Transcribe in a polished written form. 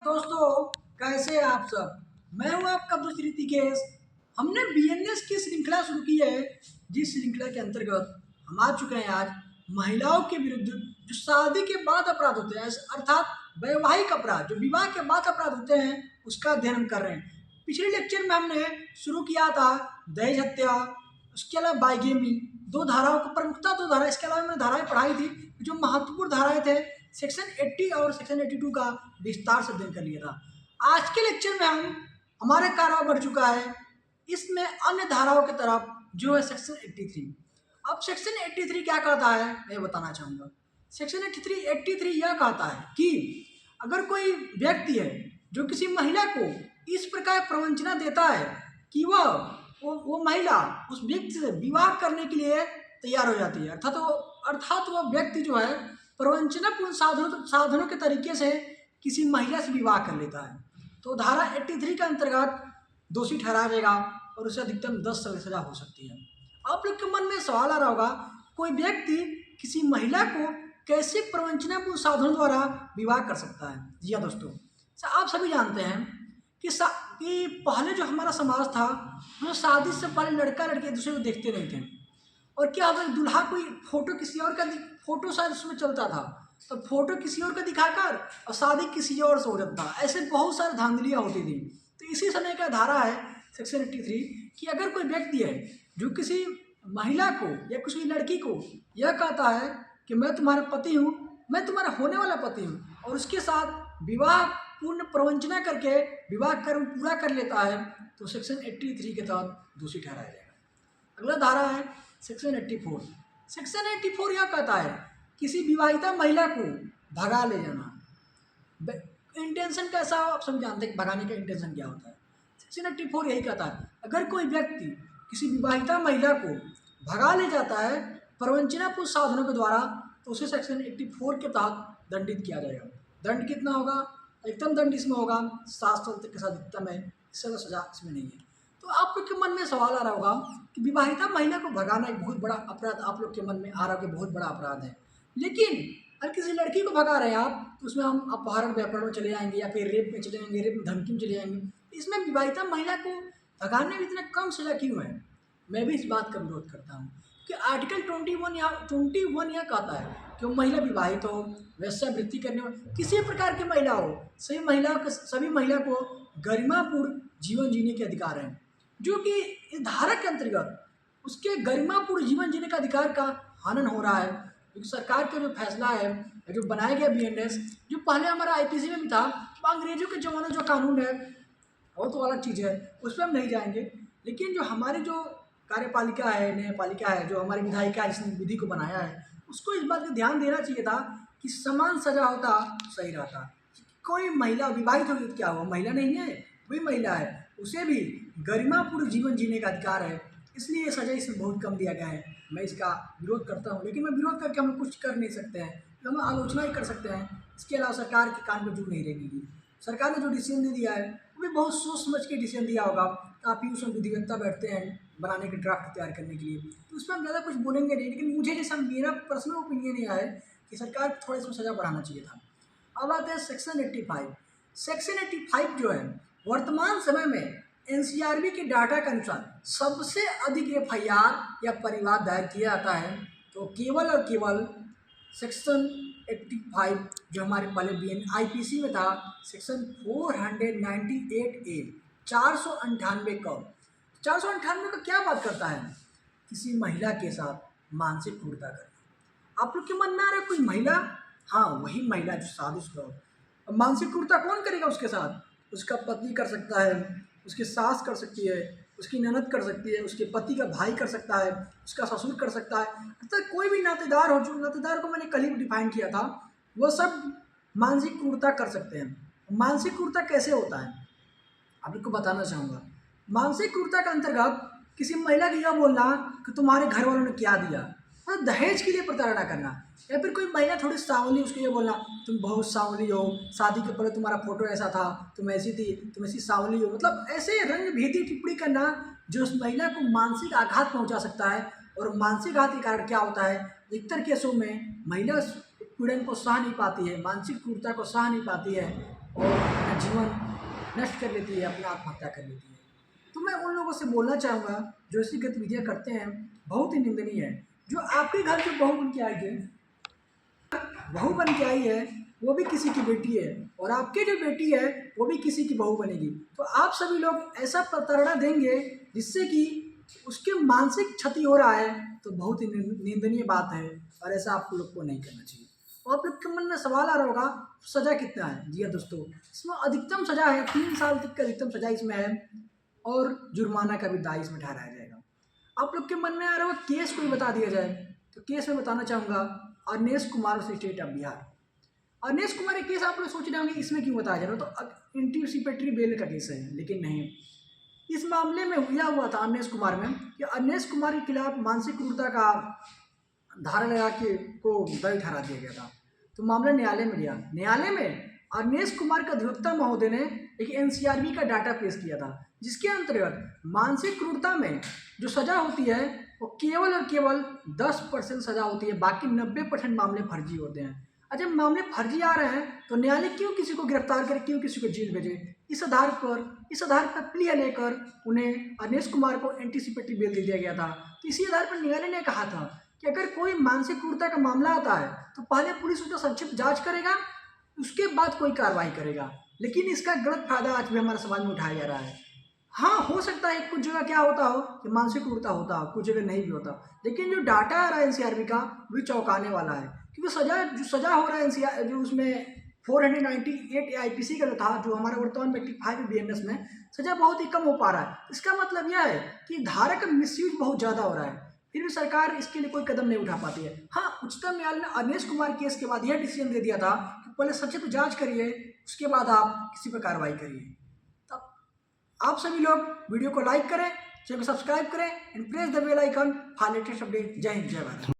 दोस्तों, कैसे हैं आप सब। मैं हूं आपका दोस्त ऋतिकेश। हमने बीएनएस की श्रृंखला शुरू की है, जिस श्रृंखला के अंतर्गत हम आ चुके हैं आज महिलाओं के विरुद्ध जो शादी के बाद अपराध होते हैं, अर्थात वैवाहिक अपराध, जो विवाह के बाद अपराध होते हैं, उसका अध्ययन हम कर रहे हैं। पिछले लेक्चर में हमने शुरू किया था दहेज हत्या, उसके अलावा बाइगेमी, दो धाराओं को प्रमुखता, दो धारा, इसके अलावा मैंने धाराएं पढ़ाई थी। जो महत्वपूर्ण धाराएं थे सेक्शन 80 और सेक्शन 82 का विस्तार से अध्ययन कर लिया था। आज के लेक्चर में हमारे कार्य बढ़ चुका है इसमें अन्य धाराओं की तरफ, जो है सेक्शन 83। अब सेक्शन 83 क्या कहता है मैं बताना चाहूँगा। सेक्शन 83 यह कहता है कि अगर कोई व्यक्ति है जो किसी महिला को इस प्रकार प्रवंचना देता है कि वो महिला उस व्यक्ति से विवाह करने के लिए तैयार हो जाती है, अर्थात वह व्यक्ति जो है प्रवंचनापूर्ण साधनों के तरीके से किसी महिला से विवाह कर लेता है, तो धारा 83 के अंतर्गत दोषी ठहराया जाएगा और उसे अधिकतम 10 साल की सजा हो सकती है। आप लोग के मन में सवाल आ रहा होगा, कोई व्यक्ति किसी महिला को कैसे प्रवंचनापूर्ण साधनों द्वारा विवाह कर सकता है। जी हाँ दोस्तों, आप सभी जानते हैं कि पहले जो हमारा समाज था, वो शादी से पहले लड़का लड़की एक दूसरे को देखते नहीं थे, और क्या होता है, दूल्हा कोई फोटो किसी और का फोटो शायद उसमें चलता था, तो फोटो किसी और का दिखाकर और शादी किसी और से हो जाता था। ऐसे बहुत सारी धांधलियाँ होती थी। तो इसी समय का धारा है सेक्शन 83 कि अगर कोई व्यक्ति है जो किसी महिला को या किसी लड़की को यह कहता है कि मैं तुम्हारा पति हूँ, मैं तुम्हारा होने वाला पति हूँ, और उसके साथ विवाह पूर्ण प्रवंचना करके विवाह कर्म पूरा कर लेता है, तो सेक्शन 83 के तहत दोषी ठहराया जाएगा। अगला धारा है सेक्शन 84। सेक्शन 84 यह कहता है किसी विवाहिता महिला को भगा ले जाना। इंटेंशन कैसा हो आप सब जानते हैं, भगाने का इंटेंशन क्या होता है। सेक्शन 84 यही कहता है अगर कोई व्यक्ति किसी विवाहिता महिला को भगा ले जाता है प्रवंचनापूर्ण साधनों के द्वारा, तो उसे सेक्शन 84 के तहत दंडित किया जाएगा। दंड कितना होगा? अधिकतम दंड इसमें होगा 7 साल तक के साथ अधिकतम है, इससे ज़्यादा सजा इसमें नहीं है। तो आप लोग के मन में सवाल आ रहा होगा कि विवाहिता महिला को भगाना एक बहुत बड़ा अपराध आप लोग के मन में आ रहा है कि बहुत बड़ा अपराध है, लेकिन अगर किसी लड़की को भगा रहे हैं आप, तो उसमें हम अपहरण व्यापार में चले जाएंगे या फिर रेप में चले जाएंगे, रेप में धमकी में चले जाएंगे। इसमें विवाहिता महिला को भगाने में इतना कम सजा क्यों है? मैं भी इस बात का विरोध करता हूँ कि आर्टिकल 21 यह कहता है कि वो महिला विवाहित हो, वेश्यावृत्ति करने वाली किसी प्रकार की महिला हो, सभी महिला को गरिमापूर्ण जीवन जीने के अधिकार हैं, जो कि इस धारा के अंतर्गत उसके गरिमापूर्ण जीवन जीने का अधिकार का हनन हो रहा है। क्योंकि सरकार का जो फैसला है, जो बनाया गया बीएनएस, जो पहले हमारा आईपीसी में भी था, वो अंग्रेजों के ज़माने जो कानून है वो तो अलग चीज़ है, उस पर हम नहीं जाएंगे। लेकिन जो हमारी जो कार्यपालिका है, न्यायपालिका है, जो हमारी विधायिका जिसने विधि को बनाया है, उसको इस बात का ध्यान देना चाहिए था कि समान सजा होता सही रहता। कोई महिला विवाहित होगी तो क्या हुआ, महिला नहीं है, वही महिला है, उसे भी गरिमापूर्ण जीवन जीने का अधिकार है, इसलिए ये सजा इसमें बहुत कम दिया गया है। मैं इसका विरोध करता हूँ, लेकिन मैं विरोध करके हम कुछ कर नहीं सकते हैं, हम आलोचना ही कर सकते हैं। इसके अलावा सरकार के कान पर जू नहीं रहेगी। सरकार ने जो डिसीजन दे दिया है वो भी बहुत सोच समझ के डिसीजन दिया होगा। काफ़ी उसमें विधिवक्ता बैठते हैं बनाने के ड्राफ्ट तैयार करने के लिए, तो उस पर हम ज़्यादा कुछ बोलेंगे नहीं, लेकिन मुझे जैसा मेरा पर्सनल ओपिनियन ये है कि सरकार को थोड़ा इसमें सज़ा बढ़ाना चाहिए था। अब आते हैं सेक्शन 85। सेक्शन 85 जो है वर्तमान समय में एनसीआरबी के डाटा के अनुसार सबसे अधिक एफआईआर या परिवाद दायर किया जाता है, तो केवल और केवल सेक्शन 85 जो हमारे पहले आईपीसी में था, सेक्शन 498A 498 का क्या बात करता है? किसी महिला के साथ मानसिक क्रूरता करना। आप लोग के मन में आ रहा है कोई महिला? हाँ, वही महिला जो शादीशुदा हो। मानसिक क्रूरता कौन करेगा उसके साथ? उसका पति कर सकता है, उसकी सास कर सकती है, उसकी ननद कर सकती है, उसके पति का भाई कर सकता है, उसका ससुर कर सकता है, अर्थात कोई भी नातेदार हो। जो नातेदार को मैंने कल ही डिफाइन किया था, वो सब मानसिक क्रूरता कर सकते हैं। मानसिक क्रूरता कैसे होता है आप लोग को बताना चाहूँगा। मानसिक क्रूरता के अंतर्गत किसी महिला को यह बोलना कि तुम्हारे घर वालों ने क्या दिया, मतलब दहेज के लिए प्रताड़ना करना, या फिर कोई महिला थोड़ी सांवली, उसको ये बोलना तुम बहुत सांवली हो, शादी के पहले तुम्हारा फोटो ऐसा था, तुम ऐसी थी, तुम ऐसी सांवली हो, मतलब ऐसे रंग भेदी टिप्पणी करना जो उस महिला को मानसिक आघात पहुंचा सकता है। और मानसिक आघात के कारण क्या होता है, अधिकतर केसों में महिला पीड़न को सह नहीं पाती है, मानसिक क्रूरता को सह नहीं पाती है, और जीवन नष्ट कर लेती है, अपना आत्महत्या कर लेती है। तो मैं उन लोगों से बोलना चाहूँगा जो ऐसी गतिविधियाँ करते हैं, बहुत ही निंदनीय है। जो आपके घर जो बहू बन के आई है, वो भी किसी की बेटी है, और आपकी जो बेटी है वो भी किसी की बहू बनेगी। तो आप सभी लोग ऐसा प्रताड़ना देंगे जिससे कि उसके मानसिक क्षति हो रहा है, तो बहुत ही निंदनीय बात है, और ऐसा आप लोग को नहीं करना चाहिए। और आप लोग के मन में सवाल आ रहा होगा सज़ा कितना है। जी हाँ दोस्तों, इसमें अधिकतम सज़ा है 3 साल तक की अधिकतम सज़ा इसमें है, और जुर्माना का भी दायरा इसमें ठहराया जाएगा। आप लोग के मन में आ रहा होगा केस कोई बता दिया जाए, तो केस में बताना चाहूँगा अवनेश कुमार से स्टेट ऑफ बिहार। अवनेश कुमार एक केस आप लोग सोच रहे होंगे इसमें क्यों बताया जा रहा है, तो एंटीसिपेटरी बेल का केस है, लेकिन नहीं। इस मामले में हुआ था अवनेश कुमार में कि अवनेश कुमार के खिलाफ मानसिक क्रूरता का धारा लगा के को दंड ठहरा दिया गया था। तो मामला न्यायालय में गया। न्यायालय में अवनेश कुमार के अधिवक्ता महोदय ने एक एनसीआरबी का डाटा पेश किया था, जिसके अंतर्गत मानसिक क्रूरता में जो सज़ा होती है वो केवल और केवल 10% सज़ा होती है, बाकी 90% मामले फर्जी होते हैं। और जब मामले फर्जी आ रहे हैं तो न्यायालय क्यों किसी को गिरफ्तार करे, क्यों किसी को जेल भेजे? इस आधार पर प्लिया लेकर उन्हें अवनेश कुमार को एंटीसिपेटरी बेल दे दिया गया था। तो इसी आधार पर न्यायालय ने कहा था कि अगर कोई मानसिक क्रूरता का मामला आता है तो पहले पुलिस उसका संक्षिप्त जांच करेगा, उसके बाद कोई कार्रवाई करेगा। लेकिन इसका गलत फायदा आज भी हमारे समाज में उठाया जा रहा है। हाँ, हो सकता है कुछ जगह क्या होता हो कि मानसिक क्रूरता होता हो, कुछ जगह नहीं भी होता, लेकिन जो डाटा आ रहा है एनसीआरबी का वो चौंकाने वाला है। क्योंकि सजा हो रहा है एनसीआर जो उसमें 498 आईपीसी का जो था, जो हमारा वर्तमान में 85 बीएनएस में सजा बहुत ही कम हो पा रहा है। इसका मतलब यह है कि धारा का मिसयूज बहुत ज़्यादा हो रहा है, फिर भी सरकार इसके लिए कोई कदम नहीं उठा पाती है। हाँ, उच्चतम न्यायालय ने अवनेश कुमार केस के बाद यह डिसीजन दे दिया था कि पहले संक्षिप्त जांच करिए, उसके बाद आप किसी पर कार्रवाई करिए। तब आप सभी लोग वीडियो को लाइक करें, चैनल को सब्सक्राइब करें and press the bell icon for latest update. जय हिंद, जय भारत।